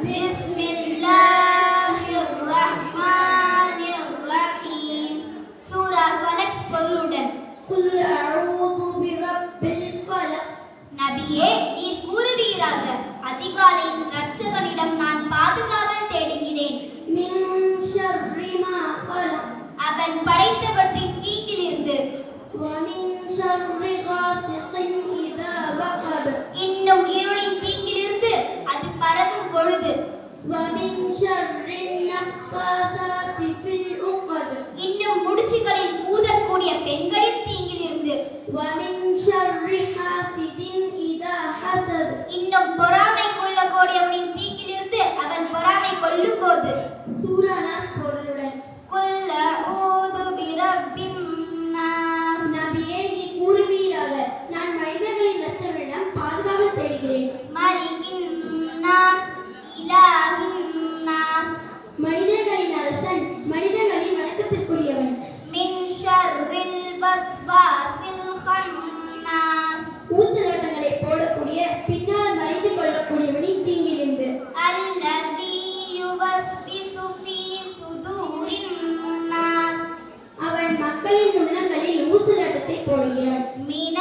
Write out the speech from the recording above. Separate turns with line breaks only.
பிஸ்மில்லாஹிர்ரஹ்மானிர்ரஹீம். சூரா ஃபலக் பொருளுடன்.
குல் அஊது பிரப்பில் ஃபலக்.
நபியே, நீர் கூறுவீராக, அதிகாலையில் இரட்சகனிடம் நான் பாதுகாவல் தேடுகிறேன்.
மின் ஷர்ரி மா ஃபலக்.
அவன் படைத்தவற்றின் தீங்கிலிருந்து.
வ மின் ஷர்ரி காசிகின் இதா வகப்.
இன்னும் இருளின் தீங்கிலிருந்து அது பரவும் பொழுது.
வ மின் ஷர்ரி நஃபாஸாத்தி ஃபில் உகத்.
இன்னும் முடிச்சுகளில் ஊதக்கூடிய பெண்களின் தீங்கிலிருந்து.
வ மின் ஷர்ரி ஹாசிதின் இதா ஹஸத்.
இன்னும் பொறாமை கொள்ளக்கூடியவனின் தீங்கிலிருந்து அவன் பொறாமை கொள்ளும் போது.
சூரா நாஸ் பொருளுடன்.
குல் அஊது பிரப்பின் நாஸ்.
நபியே, நீ கூறுவீராக, நான் மனிதர்களின் இரட்சகனிடம் பாதுகாவல் தேடுகிறேன்.
மலிகின் நாஸ் இலாஹின் நாஸ்.
மனிதர்களின் அரசன், மனிதர்களின் வணக்கத்திற்குரியவன்.
மின் ஷர்ரில் வஸ்வாசில் ஹன்னாஸ்.
ஊசலாட்டங்களை போடக்கூடிய, பின்னால் மறைந்து கொள்ளக்கூடியவனின் தீங்கிலிருந்து.
அல்லதி யுவஸ்விசு ஃபீ சுதூரின் நாஸ்.
அவன் மக்களின் உள்ளங்களில் ஊசலாட்டத்தை போடுகிறான்.
மின